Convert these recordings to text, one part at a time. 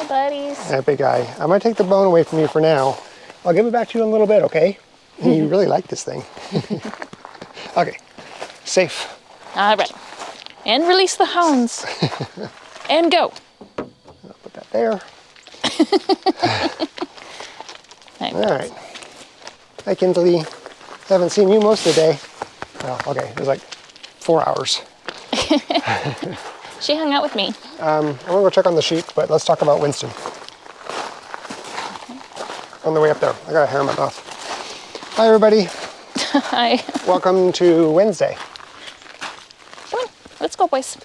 buddies. Yeah, big guy. I'm gonna take the bone away from you for now. I'll give it back to you in a little bit, okay? You really like this thing. Okay, safe. All right. And release the hounds. And go. I'll put that there. Right. All right. Hi, Kinsley. Haven't seen you most of the day. Oh, okay, it was like 4 hours. She hung out with me. I'm gonna go check on the sheep, but let's talk about Winston. On the way up there, I got a hair in my mouth. Hi, everybody. Hi. Welcome to Wednesday. Come on, let's go, boys.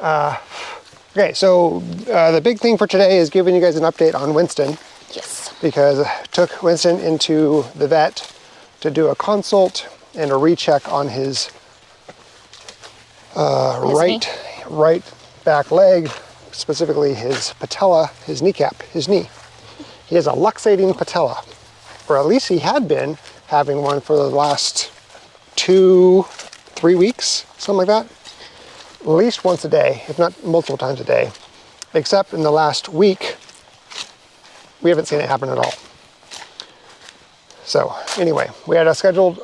Okay, so the big thing for today is giving you guys an update on Winston. Yes. Because I took Winston into the vet to do a consult and a recheck on his right back leg, specifically his patella, his kneecap, his knee. He has a luxating patella, or at least he had been having one for the last 2-3 weeks, something like that. At least once a day, if not multiple times a day, except in the last week, we haven't seen it happen at all. So anyway, we had a scheduled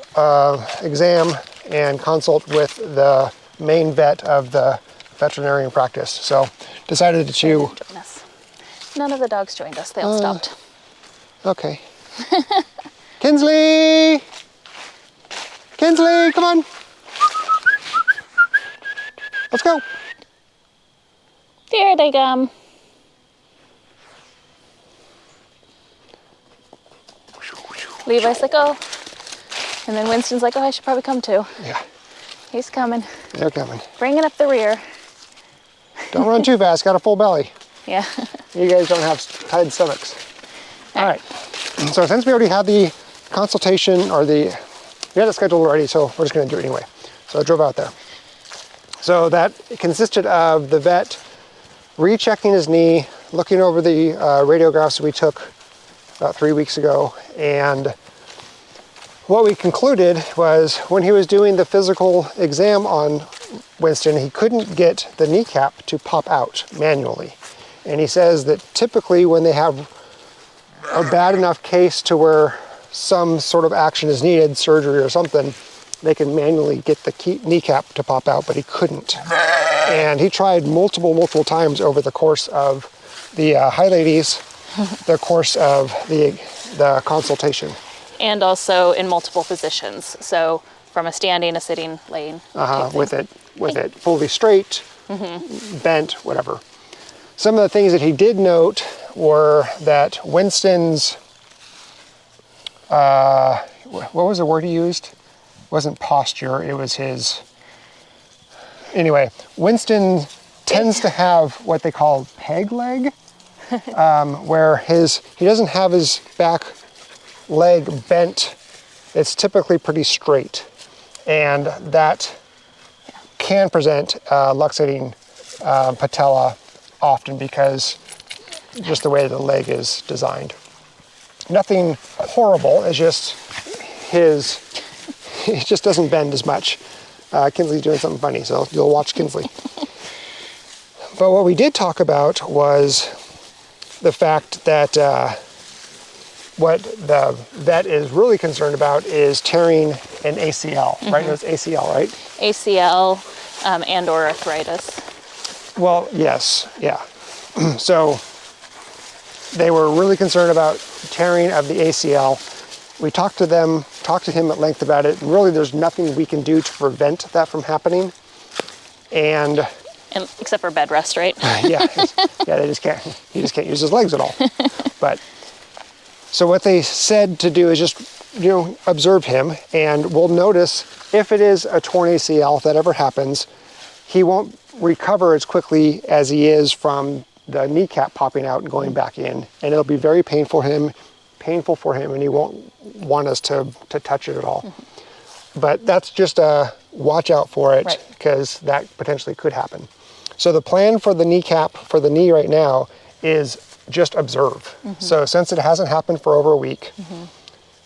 exam and consult with the main vet of the veterinarian practice. So decided to Join us. None of the dogs joined us. They all stopped. Okay. Kinsley! Kinsley, come on. Let's go. There they come. Levi's like, oh. And then Winston's like, oh, I should probably come too. Yeah, He's coming. they're coming. Bringing up the rear. Don't run too fast, got a full belly. Yeah. You guys don't have tied stomachs. All right, so since we already had the consultation, we had it scheduled already, so we're just gonna do it anyway. So I drove out there. So that consisted of the vet rechecking his knee, looking over the radiographs we took about 3 weeks ago, and what we concluded was when he was doing the physical exam on Winston, he couldn't get the kneecap to pop out manually. And he says that typically when they have a bad enough case to where some sort of action is needed, surgery or something, they can manually get the kneecap to pop out, but he couldn't. And he tried multiple times over the course of the hi ladies, the course of the consultation. And also in multiple positions. So from a standing, a sitting, laying. With it fully straight, bent, whatever. Some of the things that he did note were that Winston's, what was the word he used? It wasn't posture, it was his, anyway, Winston tends to have what they call peg leg, where he doesn't have his back leg bent. It's typically pretty straight, and that can present luxating patella often because just the way the leg is designed. Nothing horrible, it's just he just doesn't bend as much. Kinsley's doing something funny, so you'll watch Kinsley. But what we did talk about was the fact that what the vet is really concerned about is tearing an ACL, right? It's ACL, right? ACL and or arthritis. Well, yes, yeah. So they were really concerned about tearing of the ACL. We talked to him at length about it, and really there's nothing we can do to prevent that from happening. And except for bed rest, right? yeah, he just can't use his legs at all. But so what they said to do is just, observe him, and we'll notice if it is a torn ACL, if that ever happens, he won't recover as quickly as he is from the kneecap popping out and going back in, and it'll be very painful for him, and he won't want us to touch it at all. But that's just a watch out for it, because that potentially could happen. So the plan for the kneecap, for the knee right now, is just observe. So since it hasn't happened for over a week,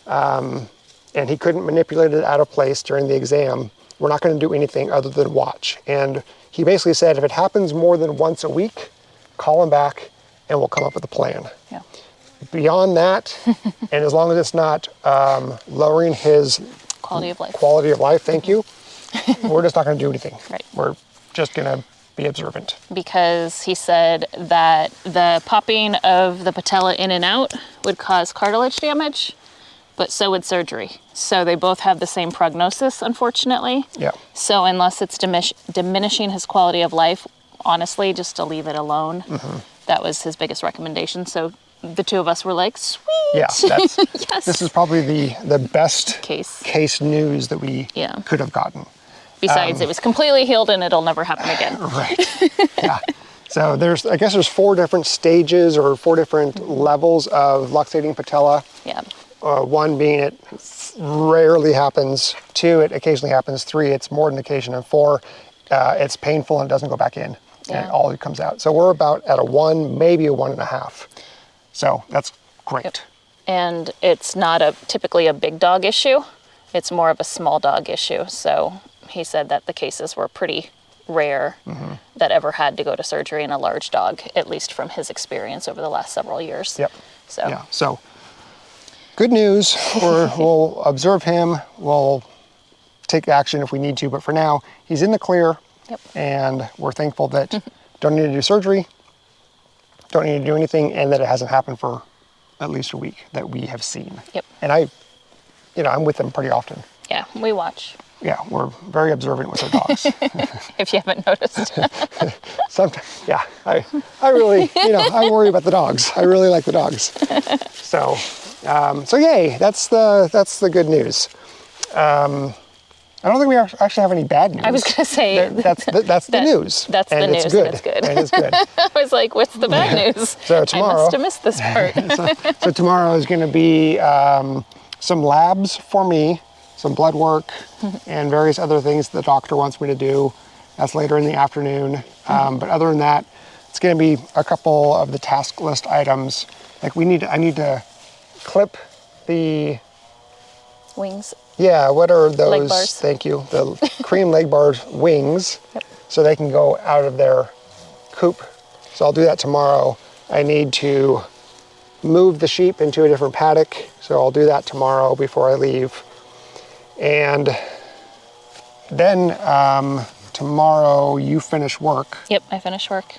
and he couldn't manipulate it out of place during the exam, we're not going to do anything other than watch. And he basically said if it happens more than once a week, call him back and we'll come up with a plan. Yeah. Beyond that, and as long as it's not lowering his Quality of life. quality of life, thank you, we're just not going to do anything. Right. We're just going to be observant. Because he said that the popping of the patella in and out would cause cartilage damage, but so would surgery. So they both have the same prognosis, unfortunately. Yeah. So unless it's diminishing his quality of life, honestly, just to leave it alone. That was his biggest recommendation. So the two of us were like, sweet. Yeah, that's, Yes. this is probably the best Case news that we could have gotten. Besides, it was completely healed and it'll never happen again. Right. Yeah. So I guess there's 4 different stages or 4 different levels of luxating patella. Yeah. 1 being it rarely happens. 2, it occasionally happens. 3, it's more than occasion. And 4, it's painful and it doesn't go back in. And it all comes out. So we're about at a 1, maybe a 1.5. So that's great. Yep. And it's not typically a big dog issue. It's more of a small dog issue. So he said that the cases were pretty rare that ever had to go to surgery in a large dog, at least from his experience over the last several years. Yep. So, yeah. So good news. We'll observe him. We'll take action if we need to. But for now, he's in the clear. Yep. And we're thankful that don't need to do surgery, don't need to do anything, and that it hasn't happened for at least a week that we have seen. Yep. And I'm with them pretty often. Yeah, we watch. Yeah, we're very observant with our dogs. If you haven't noticed. Sometimes, yeah, I really, I worry about the dogs. I really like the dogs. So yay, that's the good news. I don't think we actually have any bad news. I was going to say. That's the news. That's the news, good. and it's good. And it's good. I was like, what's the bad news? So tomorrow. I must have missed this part. So tomorrow is going to be some labs for me, some blood work, and various other things the doctor wants me to do. That's later in the afternoon. But other than that, it's going to be a couple of the task list items. Like I need to clip the Wings. Yeah, what are those? Leg bars. Thank you. The cream leg bars wings, so they can go out of their coop. So I'll do that tomorrow. I need to move the sheep into a different paddock, so I'll do that tomorrow before I leave. And then tomorrow you finish work. Yep, I finished work.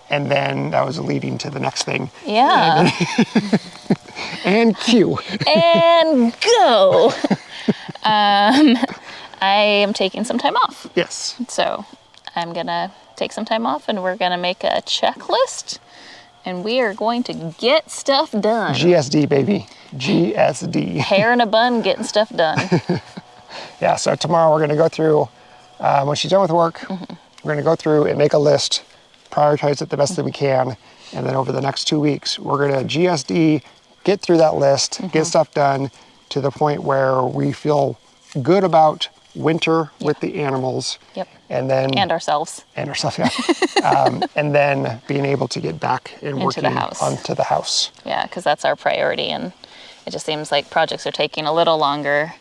And then that was leading to the next thing. Yeah. And cue. And go. I am taking some time off. Yes. So I'm going to take some time off and we're going to make a checklist and we are going to get stuff done. GSD, baby. GSD. Hair in a bun, getting stuff done. Yeah, so tomorrow we're going to go through, when she's done with work, we're going to go through and make a list, prioritize it the best that we can, and then over the next 2 weeks, we're going to GSD, get through that list, get stuff done to the point where we feel good about winter with the animals. Yep. And then... And ourselves. And ourselves, yeah. And then being able to get back and working onto the house. Yeah, because that's our priority, and it just seems like projects are taking a little longer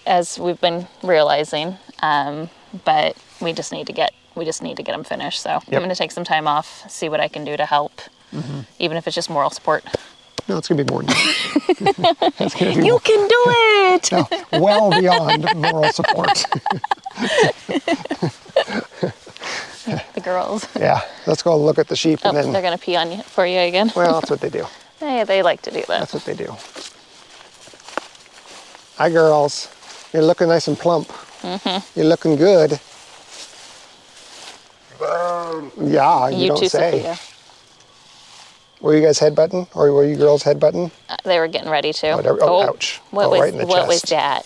as we've been realizing, but we just need to get them finished. So I'm going to take some time off, see what I can do to help, even if it's just moral support. No, it's going to be more than that. It's gonna be You can do it! No, well beyond moral support. The girls. Yeah, let's go look at the sheep and Oh, then... they're going to pee on you for you again. Well, that's what they do. Hey, they like to do that. That's what they do. Hi, girls. You're looking nice and plump. You're looking good. Yeah, you don't too, say. Sophia. Were you guys headbutting, or were you girls headbutting? They were getting ready to. Ouch. What right in the what was chest. that?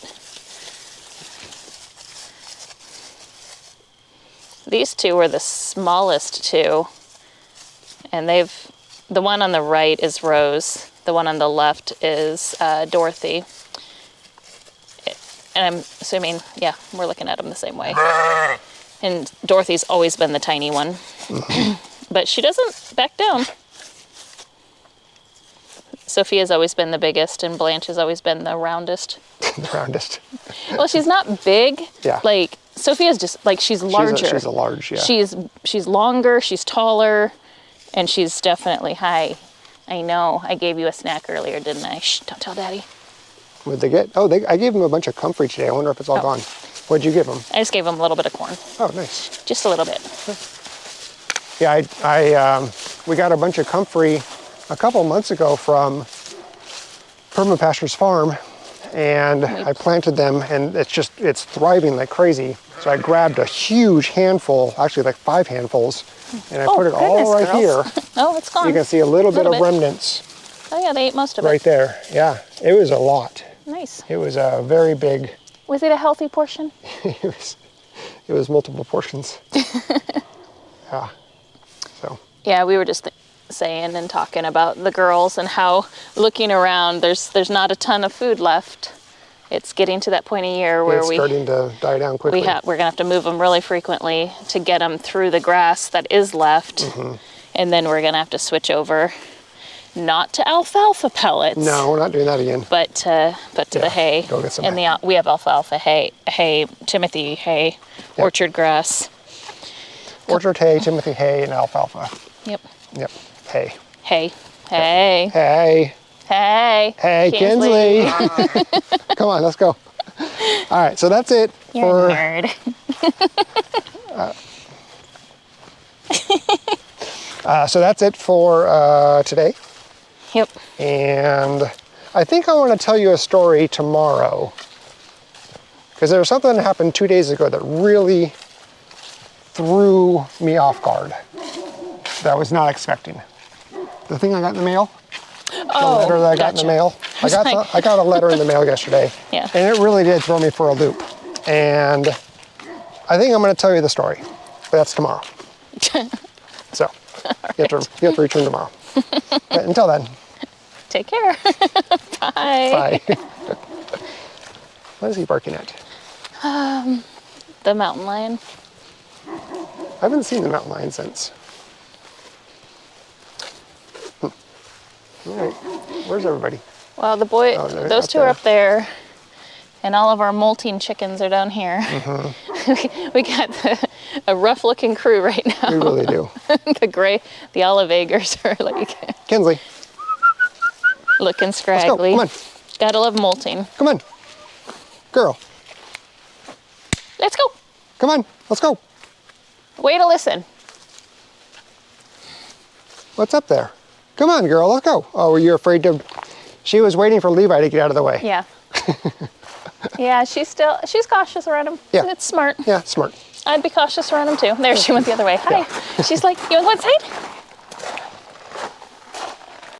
These two were the smallest two, and the one on the right is Rose. The one on the left is Dorothy. And I'm assuming, yeah, we're looking at them the same way. And Dorothy's always been the tiny one. But she doesn't back down. Sophia's always been the biggest, and Blanche has always been the roundest. The roundest. Well, she's not big. Yeah. Like, Sophia's just like, she's larger. She's a large, yeah. She's longer, she's taller, and she's definitely high. I know. I gave you a snack earlier, didn't I? Shh, don't tell Daddy. What'd they get? Oh, I gave them a bunch of comfrey today. I wonder if it's all gone. What'd you give them? I just gave them a little bit of corn. Oh, nice. Just a little bit. Yeah, we got a bunch of comfrey a couple months ago from Permapastures Farm, and I planted them, and it's thriving like crazy. So I grabbed a huge handful, actually like 5 handfuls, and I put it all right here. Oh, it's gone. You can see a little bit of remnants. Oh yeah, they ate most of it. Right there, yeah. It was a lot. Nice. It was a very big. Was it a healthy portion? It was multiple portions. Yeah. So. Yeah, we were just saying and talking about the girls and how looking around, there's not a ton of food left. It's getting to that point of year where it's starting to die down quickly. We're gonna have to move them really frequently to get them through the grass that is left, and then we're gonna have to switch over, not to alfalfa pellets. No, we're not doing that again. But to the hay. Go get some and hay. We have alfalfa hay, Timothy hay, orchard grass. Orchard hay, Timothy hay, and alfalfa. Yep. Yep. Hay. Hey. Hey. Hey. Hey. Hey, Kinsley. Come on, let's go. All right, so that's it You're a nerd. So that's it for today. Yep. And I think I want to tell you a story tomorrow, because there was something that happened 2 days ago that really threw me off guard that I was not expecting. The thing I got in the mail, the letter that I got in the mail. I got a letter in the mail yesterday, Yeah. and it really did throw me for a loop. And I think I'm going to tell you the story, but that's tomorrow. So you have to return tomorrow. But until then. Take care. Bye. Bye. What is he barking at? The mountain lion. I haven't seen the mountain lion since. All right, where's everybody? Well, they're those up two are up there, and all of our molting chickens are down here. We got a rough-looking crew right now. We really do. The olive eggers are like Kinsley, looking let's go. scraggly. Come on. Gotta love molting. Come on. Girl, Let's go. come on. Let's go. Way to listen. What's up there? Come on, girl. Let's go. Oh, you're afraid to... She was waiting for Levi to get out of the way. Yeah. Yeah, she's cautious around him. Yeah. It's smart. Yeah, smart. I'd be cautious around him too. There, she went the other way. Hi. Yeah. She's like, you want to go inside?